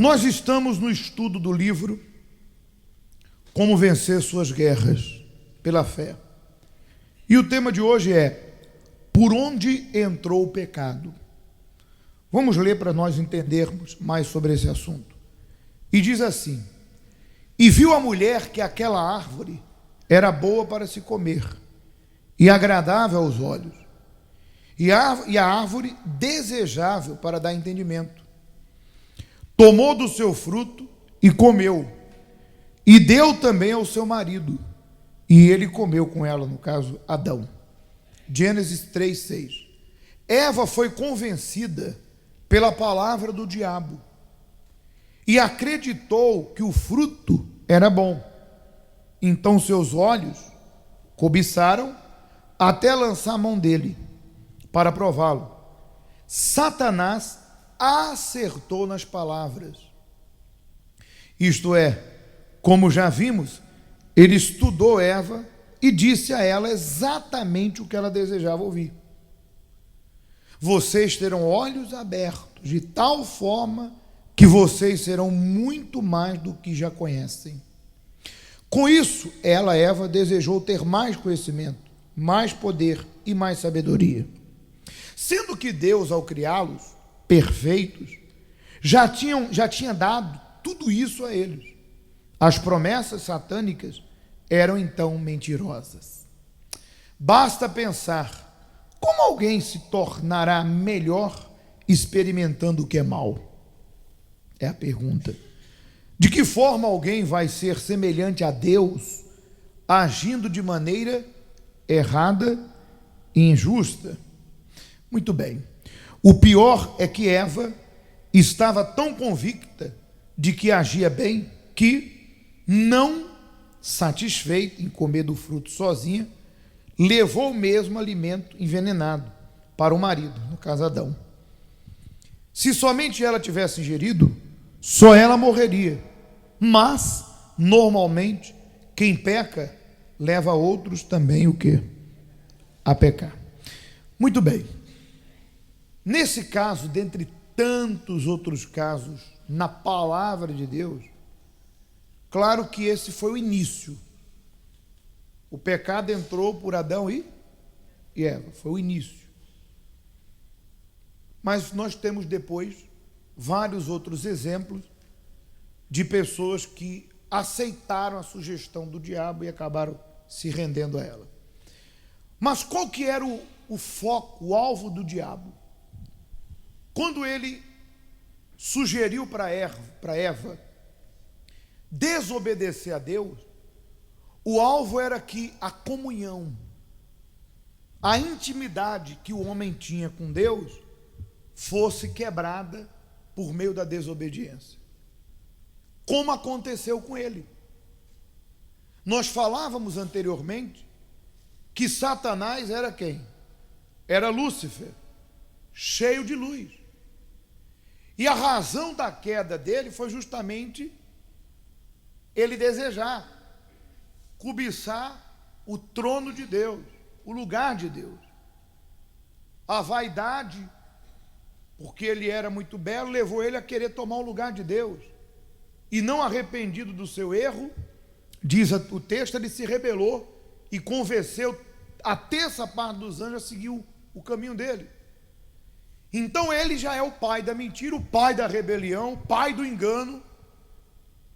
Nós estamos no estudo do livro Como Vencer Suas Guerras pela Fé. E o tema de hoje é: por onde entrou o pecado? Vamos ler para nós entendermos mais sobre esse assunto. E diz assim: e viu a mulher que aquela árvore era boa para se comer e agradável aos olhos, e a árvore desejável para dar entendimento. Tomou do seu fruto e comeu, e deu também ao seu marido, e ele comeu com ela, no caso Adão. Gênesis 3:6. Eva foi convencida pela palavra do diabo e acreditou que o fruto era bom. Então seus olhos cobiçaram até lançar a mão dele para prová-lo. Satanás acertou nas palavras. Isto é, como já vimos, ele estudou Eva e disse a ela exatamente o que ela desejava ouvir. Vocês terão olhos abertos de tal forma que vocês serão muito mais do que já conhecem. Com isso, ela, Eva, desejou ter mais conhecimento, mais poder e mais sabedoria. Sendo que Deus, ao criá-los perfeitos, já tinha dado tudo isso a eles. As promessas satânicas eram então mentirosas. Basta pensar: como alguém se tornará melhor experimentando o que é mal? É a pergunta. De que forma alguém vai ser semelhante a Deus, agindo de maneira errada e injusta? Muito bem. O pior é que Eva estava tão convicta de que agia bem que, não satisfeita em comer do fruto sozinha, levou o mesmo alimento envenenado para o marido, no caso Adão. Se somente ela tivesse ingerido, só ela morreria. Mas, normalmente, quem peca leva outros também o quê? A pecar. Muito bem. Nesse caso, dentre tantos outros casos na palavra de Deus, claro que esse foi o início. O pecado entrou por Adão e Eva, foi o início. Mas nós temos depois vários outros exemplos de pessoas que aceitaram a sugestão do diabo e acabaram se rendendo a ela. Mas qual que era o foco, o alvo do diabo? Quando ele sugeriu para Eva desobedecer a Deus, o alvo era que a comunhão, a intimidade que o homem tinha com Deus fosse quebrada por meio da desobediência. Como aconteceu com ele. Nós falávamos anteriormente que Satanás era quem? Era Lúcifer, cheio de luz. E a razão da queda dele foi justamente ele desejar, cobiçar o trono de Deus, o lugar de Deus. A vaidade, porque ele era muito belo, levou ele a querer tomar o lugar de Deus. E não arrependido do seu erro, diz o texto, ele se rebelou e convenceu a terça parte dos anjos a seguir o caminho dele. Então ele já é o pai da mentira, o pai da rebelião, o pai do engano.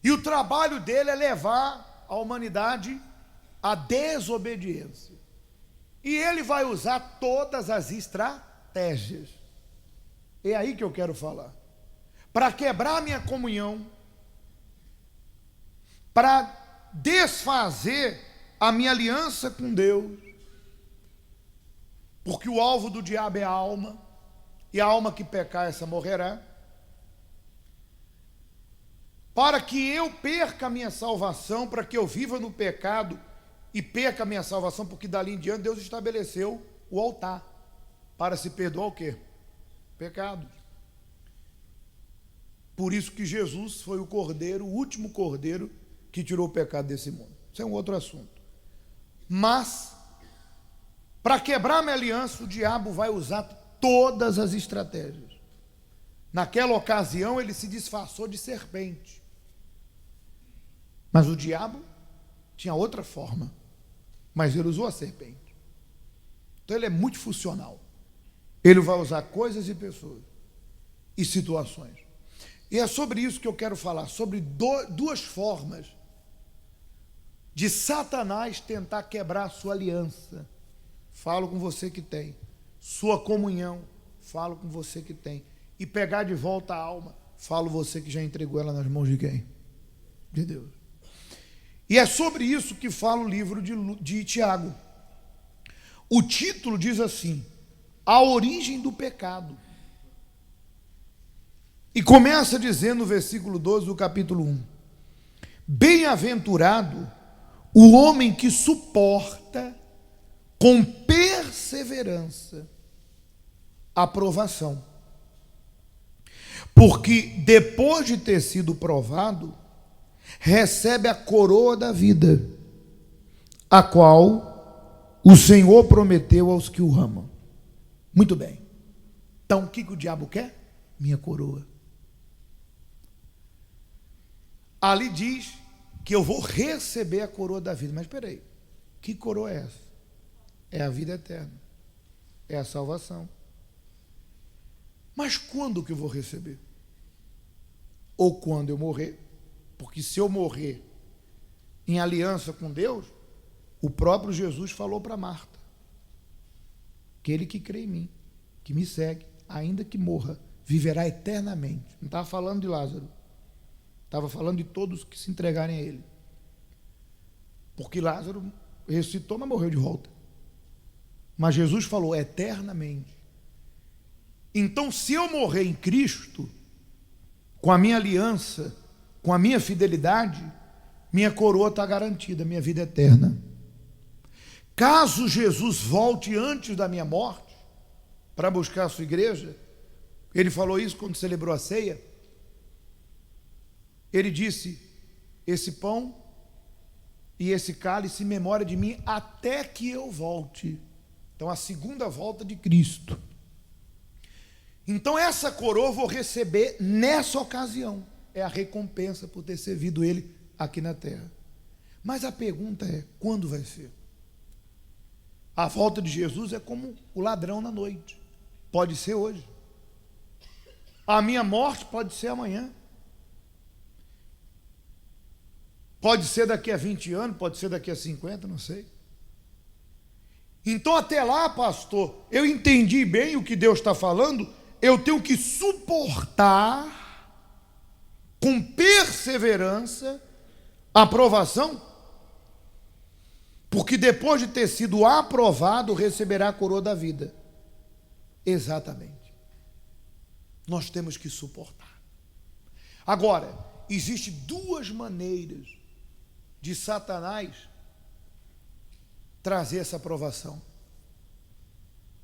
E o trabalho dele é levar a humanidade à desobediência. E ele vai usar todas as estratégias. É aí que eu quero falar. Para quebrar a minha comunhão, para desfazer a minha aliança com Deus, porque o alvo do diabo é a alma, e a alma que pecar, essa morrerá. Para que eu perca a minha salvação, para que eu viva no pecado e perca a minha salvação, porque dali em diante Deus estabeleceu o altar para se perdoar o quê? Pecados. Por isso que Jesus foi o cordeiro, o último cordeiro que tirou o pecado desse mundo. Isso é um outro assunto. Mas, para quebrar minha aliança, o diabo vai usar todas as estratégias. Naquela ocasião ele se disfarçou de serpente. Mas o diabo tinha outra forma. Mas ele usou a serpente. Então ele é multifuncional. Ele vai usar coisas e pessoas e situações. E é sobre isso que eu quero falar, sobre duas formas de Satanás tentar quebrar a sua aliança. Falo com você que tem. Sua comunhão, falo com você que tem. E pegar de volta a alma, falo você que já entregou ela nas mãos de quem? De Deus. E é sobre isso que fala o livro de Tiago. O título diz assim: a origem do pecado. E começa dizendo no versículo 12 do capítulo 1: bem-aventurado o homem que suporta com perseverança a provação, porque depois de ter sido provado, recebe a coroa da vida, a qual o Senhor prometeu aos que o amam. Muito bem. Então o que o diabo quer? Minha coroa. Ali diz que eu vou receber a coroa da vida. Mas espera aí, que coroa é essa? É a vida eterna, é a salvação. Mas quando que eu vou receber? Ou quando eu morrer? Porque se eu morrer em aliança com Deus, o próprio Jesus falou para Marta: aquele que crê em mim, que me segue, ainda que morra, viverá eternamente. Não estava falando de Lázaro, estava falando de todos que se entregarem a ele. Porque Lázaro ressuscitou, mas morreu de volta. Mas Jesus falou eternamente. Então, se eu morrer em Cristo, com a minha aliança, com a minha fidelidade, minha coroa está garantida, minha vida eterna. Caso Jesus volte antes da minha morte, para buscar a sua igreja, ele falou isso quando celebrou a ceia. Ele disse: esse pão e esse cálice em memória de mim até que eu volte. Então, a segunda volta de Cristo. Então, essa coroa eu vou receber nessa ocasião. É a recompensa por ter servido ele aqui na terra. Mas a pergunta é: quando vai ser? A volta de Jesus é como o ladrão na noite. Pode ser hoje. A minha morte pode ser amanhã. Pode ser daqui a 20 anos, pode ser daqui a 50, não sei. Então, até lá, pastor, eu entendi bem o que Deus está falando. Eu tenho que suportar com perseverança a provação, porque depois de ter sido aprovado, receberá a coroa da vida. Exatamente. Nós temos que suportar. Agora, existem duas maneiras de Satanás trazer essa aprovação,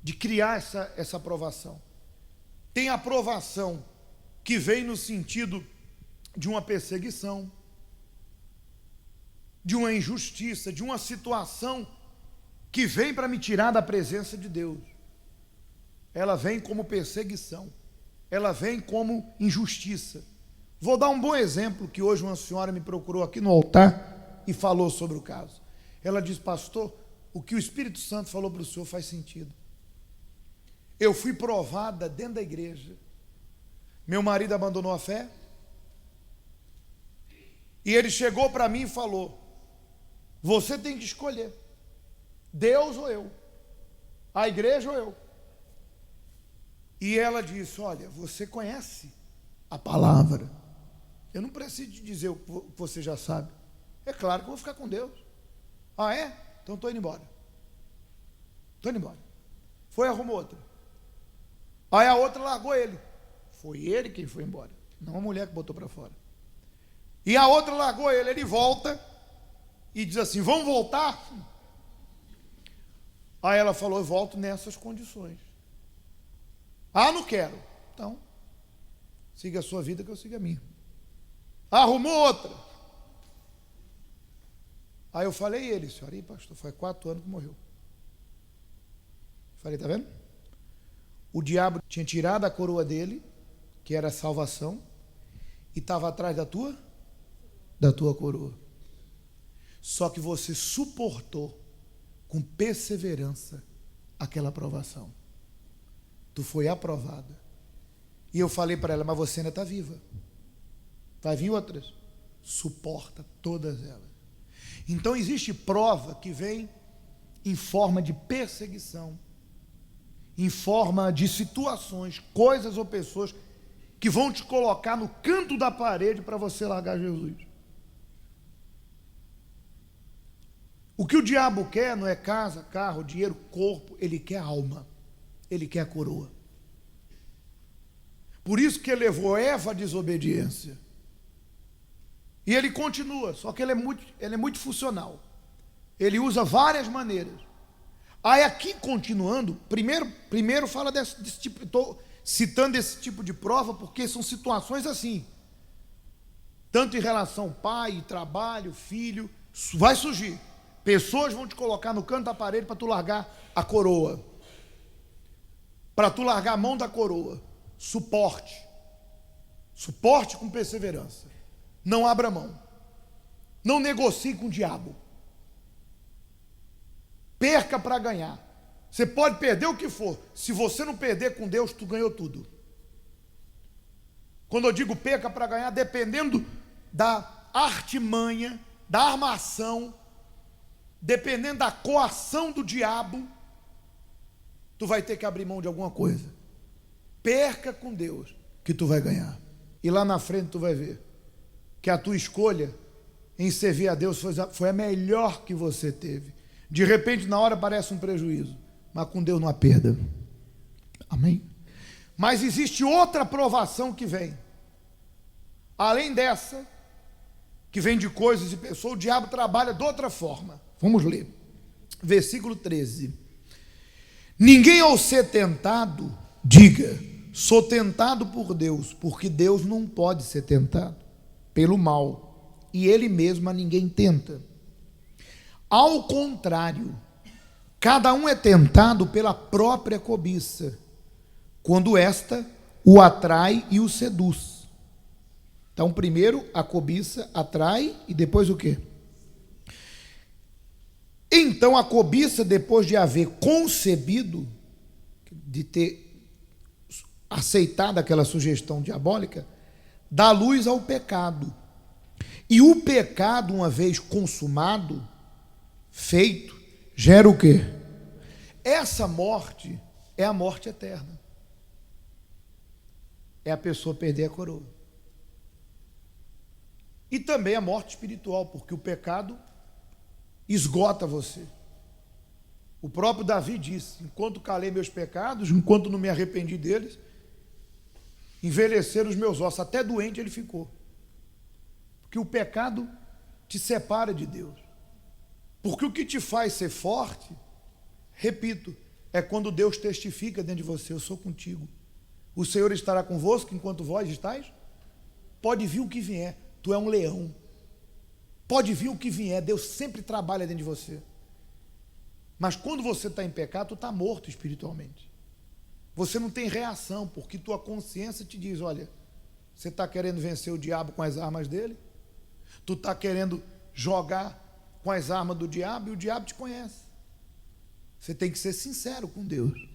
de criar essa aprovação. Tem a aprovação que vem no sentido de uma perseguição, de uma injustiça, de uma situação que vem para me tirar da presença de Deus. Ela vem como perseguição, ela vem como injustiça. Vou dar um bom exemplo, que hoje uma senhora me procurou aqui no altar e falou sobre o caso. Ela disse: pastor, o que o Espírito Santo falou para o senhor faz sentido. Eu fui provada dentro da igreja. Meu marido abandonou a fé. E ele chegou para mim e falou: você tem que escolher, Deus ou eu, a igreja ou eu. E ela disse: olha, você conhece a palavra, eu não preciso te dizer o que você já sabe. É claro que eu vou ficar com Deus. Ah, é? Então estou indo embora. Estou indo embora. Foi e arrumou outra. Aí a outra largou ele. Foi ele quem foi embora, não a mulher que botou para fora. E a outra largou ele. Ele volta e diz assim: vamos voltar? Aí ela falou: eu volto nessas condições. Ah, não quero. Então, siga a sua vida que eu siga a minha. Arrumou outra. Aí eu falei: ele, senhora, pastor, foi 4 anos que morreu. Falei: tá vendo? O diabo tinha tirado a coroa dele, que era a salvação, e estava atrás da tua coroa. Só que você suportou com perseverança aquela aprovação. Tu foi aprovada. E eu falei para ela, mas você ainda está viva. Vai vir outras. Suporta todas elas. Então existe prova que vem em forma de perseguição, em forma de situações, coisas ou pessoas que vão te colocar no canto da parede para você largar Jesus. O que o diabo quer não é casa, carro, dinheiro, corpo, ele quer alma, ele quer a coroa. Por isso que ele levou Eva à desobediência. E ele continua, só que ele é muito funcional. Ele usa várias maneiras. Aí aqui, continuando, primeiro fala desse tipo, estou citando esse tipo de prova, porque são situações assim. Tanto em relação ao pai, trabalho, filho, vai surgir. Pessoas vão te colocar no canto da parede para tu largar a coroa. Para tu largar a mão da coroa. Suporte. Suporte com perseverança. Não abra mão. Não negocie com o diabo. Perca para ganhar. Você pode perder o que for. Se você não perder com Deus, tu ganhou tudo. Quando eu digo perca para ganhar, dependendo da artimanha, da armação, dependendo da coação do diabo, tu vai ter que abrir mão de alguma coisa. Perca com Deus, que tu vai ganhar. E lá na frente tu vai ver que a tua escolha em servir a Deus foi a melhor que você teve. De repente, na hora parece um prejuízo, mas com Deus não há perda. Amém? Mas existe outra provação que vem. Além dessa, que vem de coisas e pessoas, o diabo trabalha de outra forma. Vamos ler. Versículo 13. Ninguém ao ser tentado, diga, sou tentado por Deus, porque Deus não pode ser tentado pelo mal, e Ele mesmo a ninguém tenta. Ao contrário, cada um é tentado pela própria cobiça, quando esta o atrai e o seduz. Então, primeiro a cobiça atrai e depois o quê? Então, a cobiça, depois de haver concebido, de ter aceitado aquela sugestão diabólica, dá luz ao pecado. E o pecado, uma vez consumado, feito, gera o quê? Essa morte é a morte eterna. É a pessoa perder a coroa. E também a morte espiritual, porque o pecado esgota você. O próprio Davi disse, enquanto calei meus pecados, enquanto não me arrependi deles, envelheceram os meus ossos, até doente ele ficou. Porque o pecado te separa de Deus. Porque o que te faz ser forte, repito, é quando Deus testifica dentro de você, eu sou contigo. O Senhor estará convosco enquanto vós estáis? Pode vir o que vier, tu é um leão. Pode vir o que vier, Deus sempre trabalha dentro de você. Mas quando você está em pecado, tu está morto espiritualmente. Você não tem reação, porque tua consciência te diz, olha, você está querendo vencer o diabo com as armas dele? Tu está querendo jogar com as armas do diabo e o diabo te conhece. Você tem que ser sincero com Deus.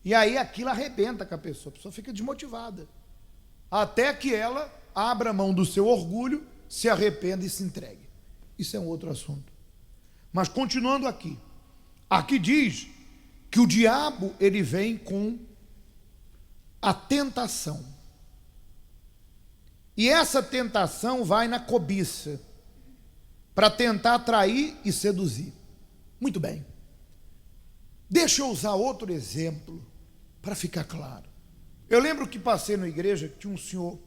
E aí aquilo arrebenta com a pessoa fica desmotivada. Até que ela abra mão do seu orgulho, se arrependa e se entregue. Isso é um outro assunto. Mas continuando aqui. Aqui diz que o diabo, ele vem com a tentação. E essa tentação vai na cobiça, para tentar atrair e seduzir. Muito bem. Deixa eu usar outro exemplo, para ficar claro. Eu lembro que passei na igreja, que tinha um senhor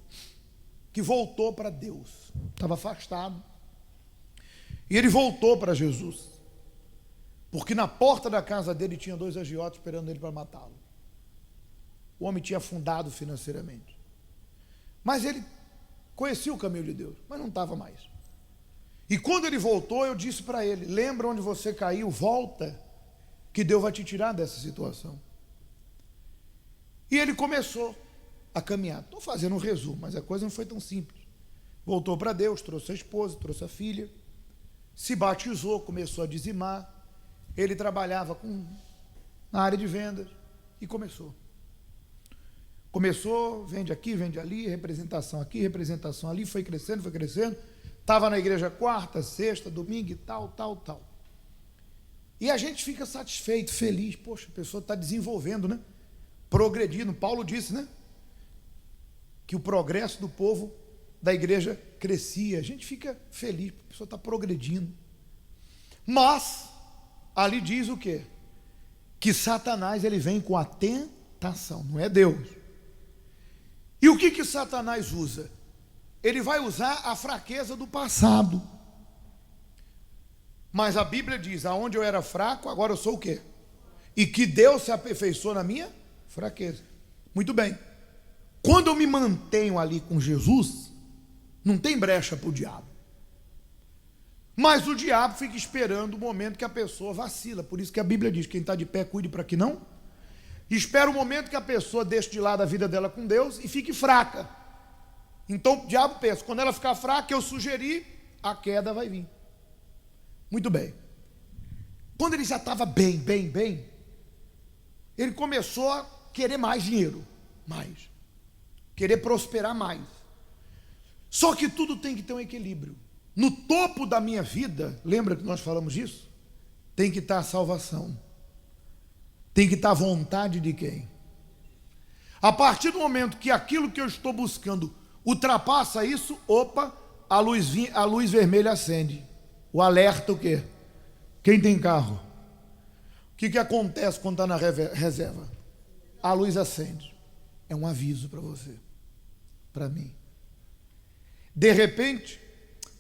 que voltou para Deus. Estava afastado. E ele voltou para Jesus. Porque na porta da casa dele tinha 2 agiotas esperando ele para matá-lo. O homem tinha afundado financeiramente. Mas ele conhecia o caminho de Deus, mas não estava mais. E quando ele voltou, eu disse para ele, lembra onde você caiu, volta, que Deus vai te tirar dessa situação. E ele começou a caminhada. Estou fazendo um resumo, mas a coisa não foi tão simples. Voltou para Deus, trouxe a esposa, trouxe a filha, se batizou, começou a dizimar. Ele trabalhava na área de vendas e começou. Vende aqui, vende ali, representação aqui, representação ali, foi crescendo, estava na igreja quarta, sexta, domingo e tal. E a gente fica satisfeito, feliz, poxa, a pessoa está desenvolvendo, né? Progredindo. Paulo disse, né? Que o progresso do povo da igreja crescia. A gente fica feliz, a pessoa está progredindo. Mas, ali diz o quê? Que Satanás, ele vem com a tentação, não é Deus. E o que Satanás usa? Ele vai usar a fraqueza do passado. Mas a Bíblia diz, aonde eu era fraco, agora eu sou o quê? E que Deus se aperfeiçoa na minha fraqueza. Muito bem. Quando eu me mantenho ali com Jesus, não tem brecha para o diabo. Mas o diabo fica esperando o momento que a pessoa vacila. Por isso que a Bíblia diz, quem está de pé, cuide para que não. Espera o momento que a pessoa deixe de lado a vida dela com Deus e fique fraca. Então o diabo pensa, quando ela ficar fraca, eu sugeri, a queda vai vir. Muito bem. Quando ele já estava bem, ele começou a querer mais dinheiro, mais. Querer prosperar mais. Só que tudo tem que ter um equilíbrio. No topo da minha vida, lembra que nós falamos disso? Tem que estar a salvação. Tem que estar a vontade de quem? A partir do momento que aquilo que eu estou buscando ultrapassa isso, opa, a luz vermelha acende. O alerta o quê? Quem tem carro? O que acontece quando está na reserva? A luz acende. É um aviso para você, para mim. De repente,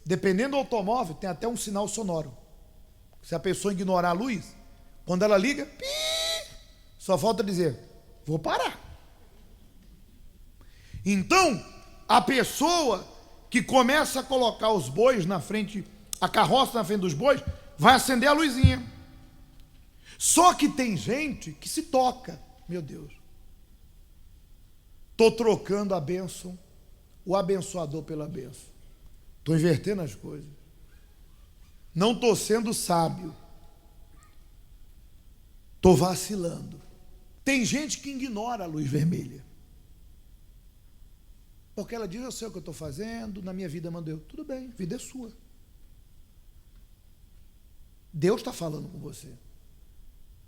dependendo do automóvel, tem até um sinal sonoro. Se a pessoa ignorar a luz, quando ela liga, só falta dizer, vou parar. Então, a pessoa que começa a colocar os bois na frente, a carroça na frente dos bois, vai acender a luzinha. Só que tem gente que se toca. Meu Deus. Estou trocando a bênção, o abençoador pela bênção. Estou invertendo as coisas. Não estou sendo sábio. Estou vacilando. Tem gente que ignora a luz vermelha. Porque ela diz, eu sei o que eu estou fazendo, na minha vida mandou eu. Tudo bem, a vida é sua. Deus está falando com você.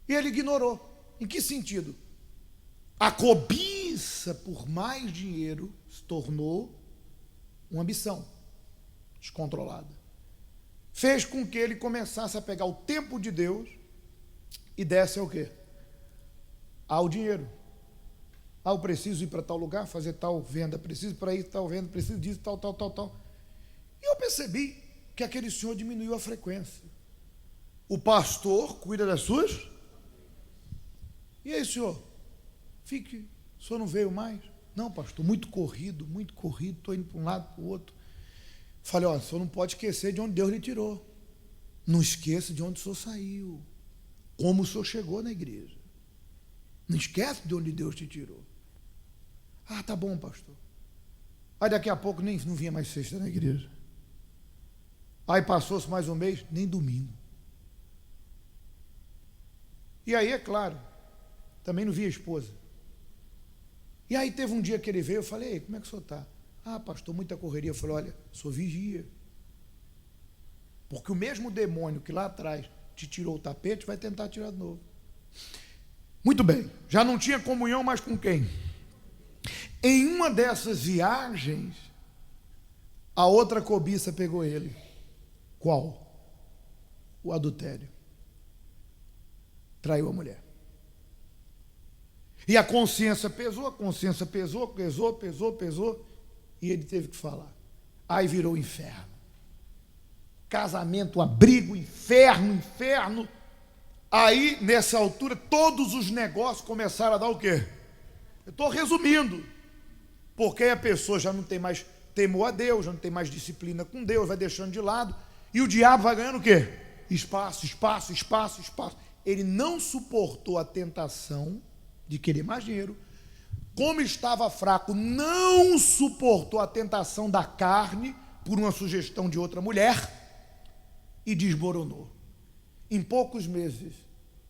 E ele ignorou. Em que sentido? A cobiça por mais dinheiro se tornou uma ambição descontrolada. Fez com que ele começasse a pegar o tempo de Deus e desse ao quê? Ao dinheiro. Ah, eu preciso ir para tal lugar, fazer tal venda, preciso para ir tal venda, preciso disso, tal. E eu percebi que aquele senhor diminuiu a frequência. O pastor cuida das suas. E aí, senhor? O senhor não veio mais? Não, pastor, muito corrido, estou indo para um lado, para o outro. Falei, o senhor não pode esquecer de onde Deus lhe tirou. Não esqueça de onde o senhor saiu. Como o senhor chegou na igreja. Não esquece de onde Deus te tirou. Ah, tá bom, pastor. Aí daqui a pouco não vinha mais sexta na igreja. Aí passou-se mais um mês, nem domingo. E aí, é claro, também não via a esposa. E aí teve um dia que ele veio, eu falei, ei, como é que o senhor está? Ah, pastor, muita correria. Eu falei, olha, sou vigia. Porque o mesmo demônio que lá atrás te tirou o tapete, vai tentar tirar de novo. Muito bem, já não tinha comunhão mais com quem? Em uma dessas viagens, a outra cobiça pegou ele. Qual? O adultério. Traiu a mulher. E a consciência pesou, e ele teve que falar. Aí virou inferno. Casamento, abrigo, inferno. Aí, nessa altura, todos os negócios começaram a dar o quê? Eu estou resumindo. Porque a pessoa já não tem mais temor a Deus, já não tem mais disciplina com Deus, vai deixando de lado, e o diabo vai ganhando o quê? Espaço. Ele não suportou a tentação de querer mais dinheiro, como estava fraco, não suportou a tentação da carne por uma sugestão de outra mulher e desmoronou. Em poucos meses,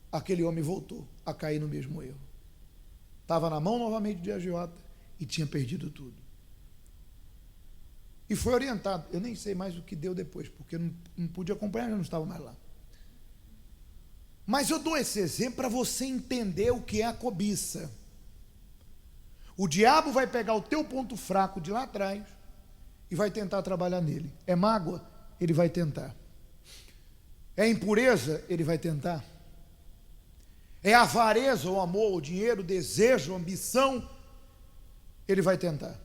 aquele homem voltou a cair no mesmo erro. Estava na mão novamente de agiota e tinha perdido tudo. E foi orientado. Eu nem sei mais o que deu depois, porque eu não pude acompanhar, já não estava mais lá. Mas eu dou esse exemplo para você entender o que é a cobiça. O diabo vai pegar o teu ponto fraco de lá atrás e vai tentar trabalhar nele. É mágoa? Ele vai tentar. É impureza? Ele vai tentar. É avareza, o amor, o dinheiro, o desejo, a ambição? Ele vai tentar.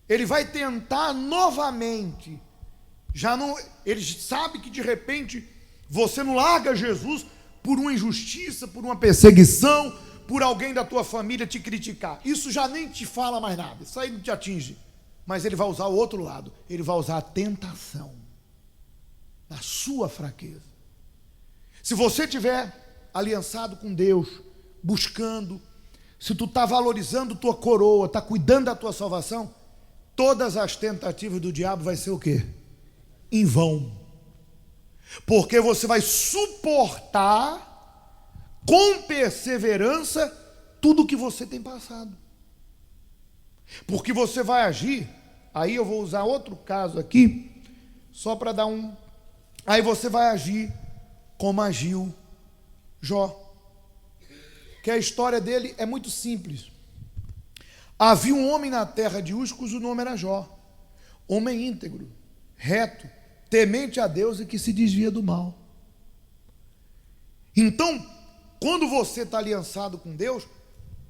Ele vai tentar novamente. Já não, ele sabe que de repente você não larga Jesus por uma injustiça, por uma perseguição, por alguém da tua família te criticar. Isso já nem te fala mais nada, isso aí não te atinge. Mas ele vai usar o outro lado, ele vai usar a tentação, na sua fraqueza. Se você estiver aliançado com Deus, buscando, se tu está valorizando tua coroa, está cuidando da tua salvação, todas as tentativas do diabo vai ser o quê? Em vão. Porque você vai suportar com perseverança tudo que você tem passado. Porque você vai agir, aí eu vou usar outro caso aqui, só para dar um... Aí você vai agir como agiu Jó. Que a história dele é muito simples. Havia um homem na terra de Uz, cujo nome era Jó. Homem íntegro, reto, temente a Deus e que se desvia do mal. Então, quando você está aliançado com Deus,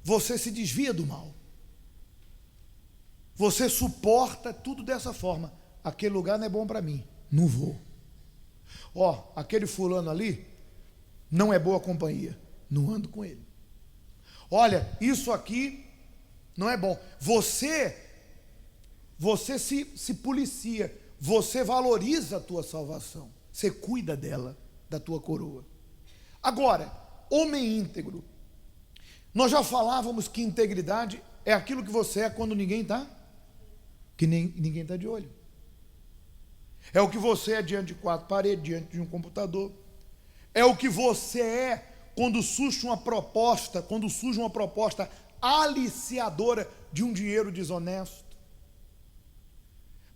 você se desvia do mal. Você suporta tudo dessa forma. Aquele lugar não é bom para mim, não vou. Ó, aquele fulano ali não é boa companhia, não ando com ele. Olha, isso aqui não é bom. Você se policia, você valoriza a tua salvação, você cuida dela, da tua coroa. Agora, homem íntegro, nós já falávamos que integridade é aquilo que você é quando ninguém está, que ninguém está de olho. É o que você é diante de quatro paredes, diante de um computador. É o que você é quando surge uma proposta aliciadora de um dinheiro desonesto,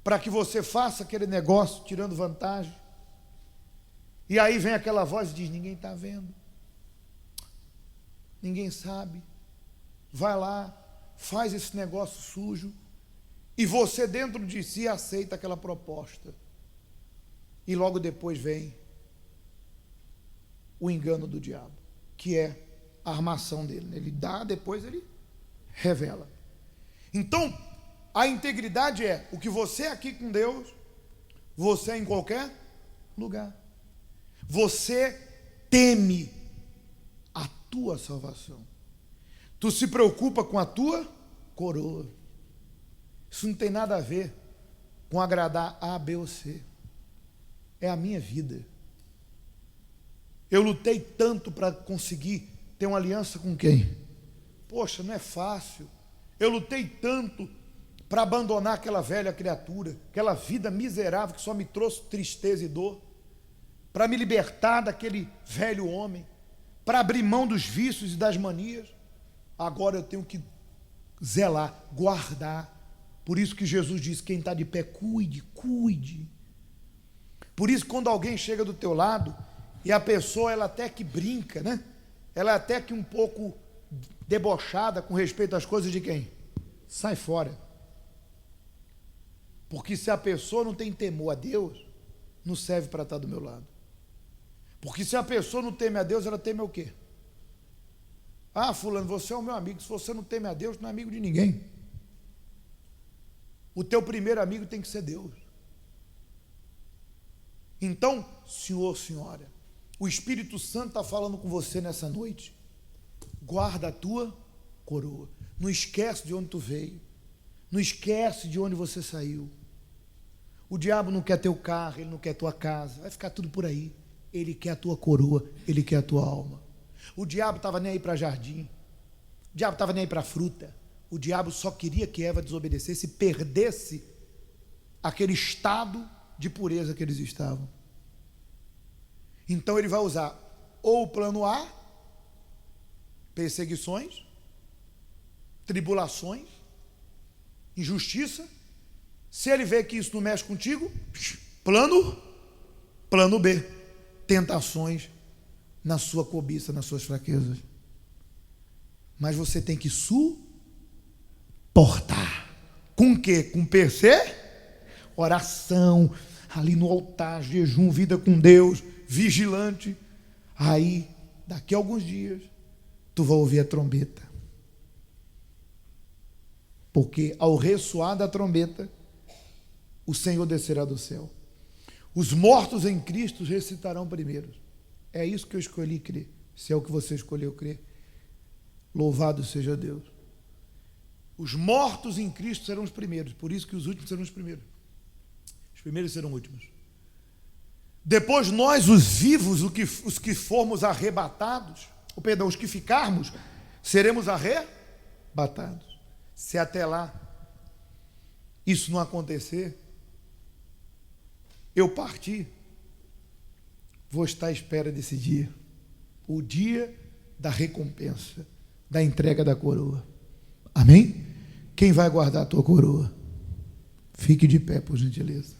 para que você faça aquele negócio tirando vantagem. E aí vem aquela voz e diz: ninguém está vendo, ninguém sabe, vai lá, faz esse negócio sujo, e você dentro de si aceita aquela proposta, e logo depois vem o engano do diabo, que é a armação dele. Ele dá, depois ele revela. Então, a integridade é o que você é aqui com Deus, você é em qualquer lugar. Você teme a tua salvação. Tu se preocupa com a tua coroa. Isso não tem nada a ver com agradar A, B ou C. É a minha vida. Eu lutei tanto para conseguir ter uma aliança com quem? Poxa, não é fácil. Eu lutei tanto para abandonar aquela velha criatura, aquela vida miserável que só me trouxe tristeza e dor, para me libertar daquele velho homem, para abrir mão dos vícios e das manias. Agora eu tenho que zelar, guardar. Por isso que Jesus diz: quem está de pé, cuide, cuide. Por isso, quando alguém chega do teu lado, e a pessoa, ela até que brinca, né? Ela é até que um pouco debochada com respeito às coisas de quem? Sai fora. Porque se a pessoa não tem temor a Deus, não serve para estar do meu lado. Porque se a pessoa não teme a Deus, ela teme o quê? Ah, fulano, você é o meu amigo. Se você não teme a Deus, não é amigo de ninguém. O teu primeiro amigo tem que ser Deus. Então, senhor, senhora, o Espírito Santo está falando com você nessa noite. Guarda a tua coroa. Não esquece de onde tu veio. Não esquece de onde você saiu. O diabo não quer teu carro, ele não quer tua casa. Vai ficar tudo por aí. Ele quer a tua coroa, ele quer a tua alma. O diabo estava nem aí para jardim. O diabo estava nem aí para a fruta. O diabo só queria que Eva desobedecesse e perdesse aquele estado de pureza que eles estavam. Então ele vai usar ou o plano A, perseguições, tribulações, injustiça. Se ele vê que isso não mexe contigo, plano B, tentações na sua cobiça, nas suas fraquezas. Mas você tem que suportar. Com o quê? Com oração, ali no altar, jejum, vida com Deus, vigilante. Aí, daqui a alguns dias, tu vai ouvir a trombeta. Porque ao ressoar da trombeta, o Senhor descerá do céu. Os mortos em Cristo ressuscitarão primeiro. É isso que eu escolhi crer. Se é o que você escolheu crer, louvado seja Deus. Os mortos em Cristo serão os primeiros, por isso que os últimos serão os primeiros. Os primeiros serão últimos. Depois nós, os vivos, os que formos arrebatados, os que ficarmos, seremos arrebatados. Se até lá isso não acontecer, eu partir, vou estar à espera desse dia, o dia da recompensa, da entrega da coroa. Amém? Quem vai guardar a tua coroa? Fique de pé, por gentileza.